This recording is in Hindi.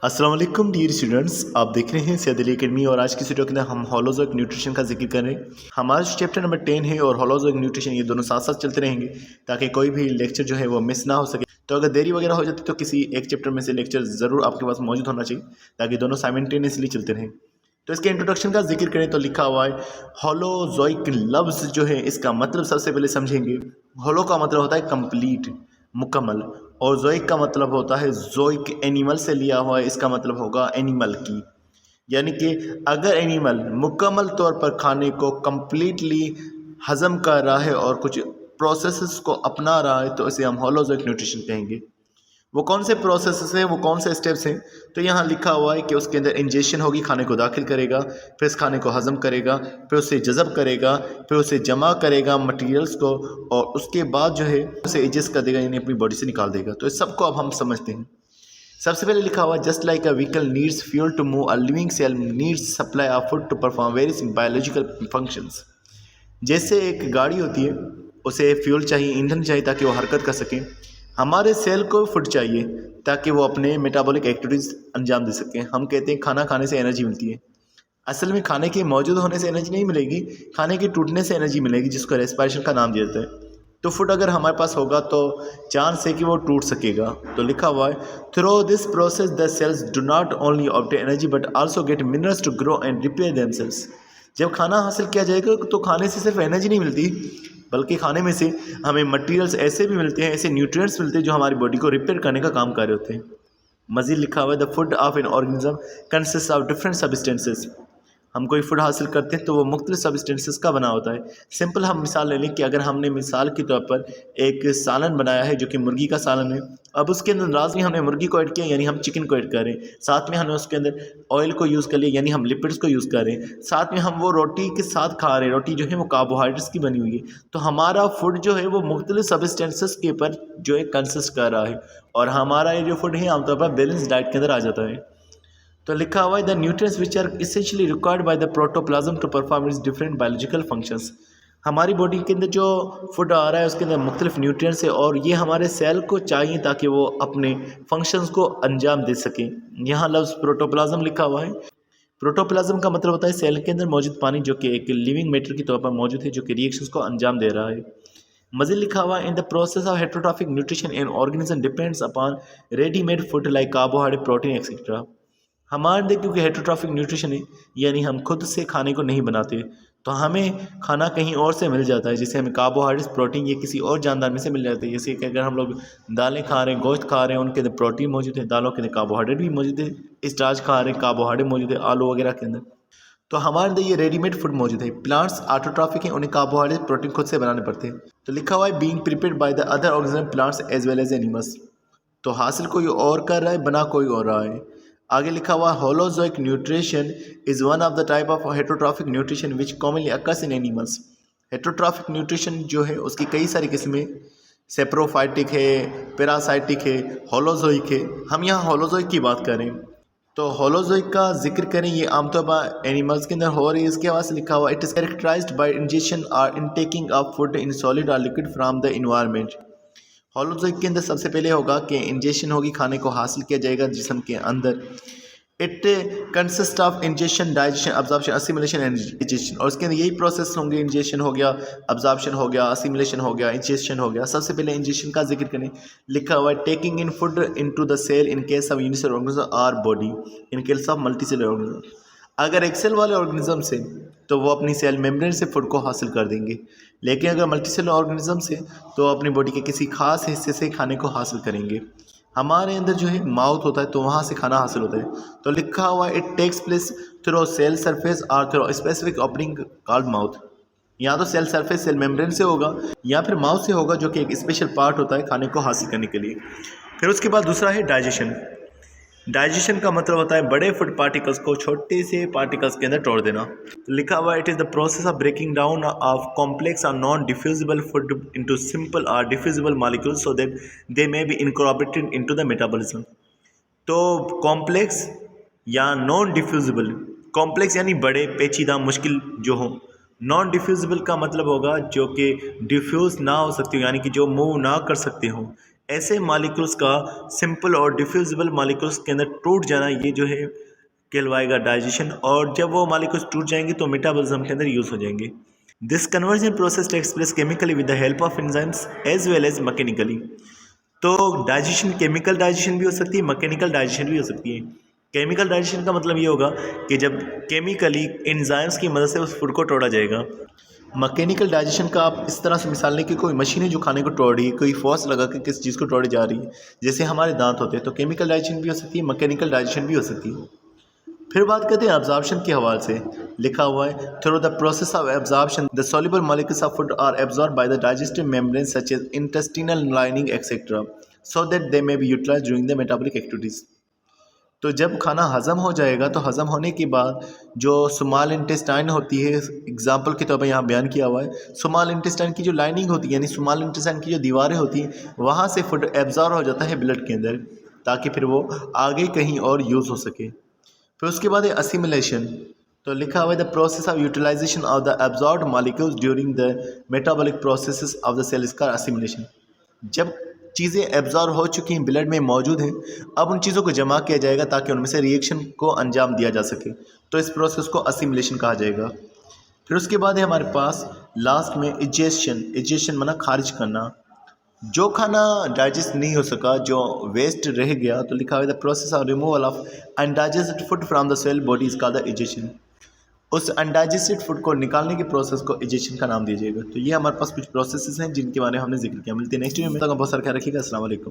अस्सलाम वालेकुम डियर स्टूडेंट्स, आप देख रहे हैं सैयद अली एकेडमी और आज की वीडियो के अंदर हम होलोजोइक न्यूट्रिशन का जिक्र कर रहे हैं। हमारा चैप्टर नंबर 10 है और होलोजोइक न्यूट्रिशन ये दोनों साथ साथ चलते रहेंगे ताकि कोई भी लेक्चर जो है वो मिस ना हो सके। तो अगर देरी वगैरह हो जाती तो किसी एक चैप्टर में से लेक्चर ज़रूर आपके पास मौजूद होना चाहिए ताकि दोनों साइमल्टेनियसली चलते रहें। तो इसके इंट्रोडक्शन का जिक्र करें तो लिखा हुआ है होलोजोइक लफ्ज़ जो है इसका मतलब सबसे पहले समझेंगे। होलो का मतलब होता है कंप्लीट, मुकम्मल, और जोइक का मतलब होता है जोइक एनिमल से लिया हुआ है, इसका मतलब होगा एनिमल की। यानी कि अगर एनिमल मुकम्मल तौर पर खाने को कंप्लीटली हज़म कर रहा है और कुछ प्रोसेसेस को अपना रहा है तो इसे हम होलोजोइक न्यूट्रिशन कहेंगे। वो कौन से प्रोसेस हैं, वो कौन से स्टेप्स हैं, तो यहाँ लिखा हुआ है कि उसके अंदर इंजेक्शन होगी, खाने को दाखिल करेगा, फिर इस खाने को हज़म करेगा, फिर उसे जज़ब करेगा, फिर उसे जमा करेगा मटेरियल्स को, और उसके बाद जो है उसे एडजस्ट कर देगा, यानी अपनी बॉडी से निकाल देगा। तो इस सबको अब हम समझते हैं। सबसे पहले लिखा हुआ just like a vehicle needs fuel to move, a living cell needs supply of food to perform various biological functions. जैसे एक गाड़ी होती है, उसे फ्यूल चाहिए, ईंधन चाहिए ताकि वो हरकत कर सके। हमारे सेल को फूड चाहिए ताकि वो अपने मेटाबॉलिक एक्टिविटीज़ अंजाम दे सकें। हम कहते हैं खाना खाने से एनर्जी मिलती है। असल में खाने के मौजूद होने से एनर्जी नहीं मिलेगी, खाने के टूटने से एनर्जी मिलेगी, जिसको रेस्पिरेशन का नाम दिया जाता है। तो फूड अगर हमारे पास होगा तो चांस है कि वो टूट सकेगा। तो लिखा हुआ है through this process the cells do not only obtain energy but also get minerals to grow and repair themselves. जब खाना हासिल किया जाएगा तो खाने से सिर्फ एनर्जी नहीं मिलती, बल्कि खाने में से हमें मटेरियल्स ऐसे भी मिलते हैं, ऐसे न्यूट्रिएंट्स मिलते हैं जो हमारी बॉडी को रिपेयर करने का काम कर रहे होते हैं। मज़ीद लिखा हुआ है the food of an organism consist of different substances. हम कोई फूड हासिल करते हैं तो वो मुख्तलिफ सब्सटेंसेस का बना होता है। सिंपल हम मिसाल ले लें कि अगर हमने मिसाल के तौर पर एक सालन बनाया है जो कि मुर्गी का सालन है, अब उसके अंदर लाजमी हमने मुर्गी को ऐड किया, यानी हम चिकन को ऐड कर रहे हैं, साथ में हमने उसके अंदर ऑयल को यूज़ कर लिया, यानी हम लिपिड्स को यूज़ कर रहे हैं, साथ में हम वो रोटी के साथ खा रहे हैं, रोटी जो है वो कार्बोहाइड्रेट्स की बनी हुई है। तो हमारा फूड जो है वो मुख्तलिफ सब्सटेंसेस के ऊपर जो है कंसिस्ट कर रहा है, और हमारा ये जो फूड है आमतौर पर बैलेंस डाइट के अंदर आ जाता है। तो लिखा हुआ है the nutrients which are essentially required by the protoplasm to perform its different biological functions. हमारी बॉडी के अंदर जो फूड आ रहा है उसके अंदर मुख्तलिफ न्यूट्रिएंट्स है और ये हमारे सेल को चाहिए ताकि वो अपने फंक्शंस को अंजाम दे सकें। यहाँ लफ्ज़ प्रोटोप्लाज्म लिखा हुआ है। प्रोटोप्लाज्म का मतलब होता है सेल के अंदर मौजूद पानी जो कि एक लिविंग मैटर के तौर पर मौजूद है, जो कि रिएक्शंस को अंजाम दे रहा है। मज़ीद लिखा हुआ in the process of heterotrophic nutrition an organism depends upon readymade food like carbohydrate, protein etcetera. हमारे अंदर क्योंकि हेटेरोट्रॉफिक न्यूट्रिशन है, यानी हम खुद से खाने को नहीं बनाते, तो हमें खाना कहीं और से मिल जाता है। जैसे हमें कार्बोहाइड्रेट्स, प्रोटीन ये किसी और जानदार में से मिल जाते हैं। जैसे कि अगर हम लोग दालें खा रहे हैं, गोश्त खा रहे हैं, उनके अंदर प्रोटीन मौजूद है, दालों के अंदर कार्बोहाइड्रेट भी मौजूद है, स्टार्च खा रहे हैं, कार्बोहाइड्रेट मौजूद है आलू वगैरह के अंदर। तो हमारे अंदर ये रेडीमेड फूड मौजूद है। प्लांट्स ऑटोट्रॉफिक हैं, उन्हें कार्बोहाइड्रेट, प्रोटीन खुद से बनाने पड़ते हैं। तो लिखा हुआ है being prepared by the other organism, plants as well as animals. तो हासिल कोई और कर रहा है, बना कोई और रहा है। आगे लिखा हुआ holozoic nutrition is one of the type of heterotrophic nutrition which commonly occurs in animals. Heterotrophic nutrition जो है उसकी कई सारी किस्में, सेप्रोफाइटिक है, पैरासाइटिक है, होलोजोइक है। हम यहाँ होलोजोइक की बात करें तो होलोजोइक का जिक्र करें, ये आमतौर पर एनिमल्स के अंदर हो रही है। इसके हवाले से लिखा हुआ it is characterised by ingestion और intaking of food in solid और liquid from the environment. Holozoic के अंदर सबसे पहले होगा कि इंजेक्शन होगी, खाने को हासिल किया जाएगा जिस्म के अंदर। It consist of injection, digestion, absorption, assimilation and injection. और उसके अंदर यही प्रोसेस होंगे, इंजेक्शन हो गया, अब्जॉर्प्शन हो गया, असिमिलेशन हो गया, इंजेक्शन हो गया। सबसे पहले इंजेक्शन का जिक्र करें, लिखा हुआ है taking in food into the cell in case of unicellular organism और body in case of multicellular organism. अगर एक सेल वाले ऑर्गेनिज्म से तो वो अपनी सेल मेम्ब्रेन से फूड को हासिल कर देंगे, लेकिन अगर मल्टीसेलुलर ऑर्गेनिज्म से तो अपनी बॉडी के किसी खास हिस्से से खाने को हासिल करेंगे। हमारे अंदर जो है माउथ होता है तो वहाँ से खाना हासिल होता है। तो लिखा हुआ है it takes place through cell surface और through specific opening called mouth. या तो सेल सरफेस, सेल मेम्ब्रेन से होगा, या फिर माउथ से होगा, जो कि एक स्पेशल पार्ट होता है खाने को हासिल करने के लिए। फिर उसके बाद दूसरा है डाइजेशन। डाइजेशन का मतलब होता है बड़े फूड पार्टिकल्स को छोटे से पार्टिकल्स के अंदर तोड़ देना। तो लिखा हुआ it is the process of breaking down of complex और non diffusible food into simple और diffusible molecules so that they may be incorporated into the metabolism. तो कॉम्प्लेक्स या नॉन डिफ्यूजिबल, कॉम्प्लेक्स यानी बड़े, पेचीदा, मुश्किल जो हो। नॉन डिफ्यूजिबल का मतलब होगा जो कि डिफ्यूज़ ना हो सकती हो, यानी कि जो मूव ना कर सकते हो। ऐसे मालिक्यूल्स का सिंपल और डिफ्यूजिबल मालिक्यूल्स के अंदर टूट जाना, ये जो है कहलवाएगा डाइजेशन। और जब वो मालिक्यूल्स टूट जाएंगे तो मेटाबॉलिज्म के अंदर यूज़ हो जाएंगे। This conversion process takes place chemically with the help of enzymes as well as mechanically. तो डाइजेशन केमिकल डाइजेशन भी हो सकती है, मैकेनिकल डाइजेशन भी हो सकती है। केमिकल डाइजेशन का मतलब ये होगा कि जब केमिकली एंजाइम्स की मदद से उस फूड को तोड़ा जाएगा। मैकेनिकल डाइजेशन का आप इस तरह से मिसाल लें कि कोई मशीन है जो खाने को तोड़ रही है, कोई फोर्स लगा के किस चीज़ को तोड़ी जा रही है, जैसे हमारे दांत होते हैं। तो केमिकल डाइजेशन भी हो सकती है, मैकेनिकल डाइजेशन भी हो सकती है। फिर बात करते हैं एब्जॉर्प्शन के हवाले से। लिखा हुआ है through the process of absorption the soluble molecules of food are absorb by the digestive membrane such as intestinal lining etcetera so that they may be utilised during the metabolic activities. तो जब खाना हज़म हो जाएगा तो हज़म होने के बाद जो स्मॉल इंटेस्टाइन होती है, एग्जांपल के तौर पर यहाँ बयान किया हुआ है, स्मॉल इंटेस्टाइन की जो लाइनिंग होती है यानी स्मॉल इंटेस्टाइन की जो दीवारें होती हैं, वहाँ से फूड एब्जॉर्ब हो जाता है ब्लड के अंदर, ताकि फिर वो आगे कहीं और यूज़ हो सके। फिर उसके बाद है असिमिलेशन। तो लिखा हुआ है the process of utilisation of the absorbed molecules during the metabolic processes of the cell is called assimilation. जब चीज़ें एब्जॉर्ब हो चुकी हैं, ब्लड में मौजूद हैं, अब उन चीज़ों को जमा किया जाएगा ताकि उनमें से रिएक्शन को अंजाम दिया जा सके। तो इस प्रोसेस को असिमिलेशन कहा जाएगा। फिर उसके बाद है हमारे पास लास्ट में इजेशन। इजेशन माना खारिज करना। जो खाना डाइजेस्ट नहीं हो सका, जो वेस्ट रह गया, तो लिखा हुआ है the process of removal of undigested food from the cell body is called the egestion. उस अनडाइजेस्टेड फूड को निकालने के प्रोसेस को इजेशन का नाम दिया जाएगा। तो ये हमारे पास कुछ प्रोसेसेस हैं जिनके बारे में हमने जिक्र किया। मिलते हैं नेक्स्ट वीडियो में, तक बहुत सारा ख्याल रखिएगा। अस्सलाम वालेकुम।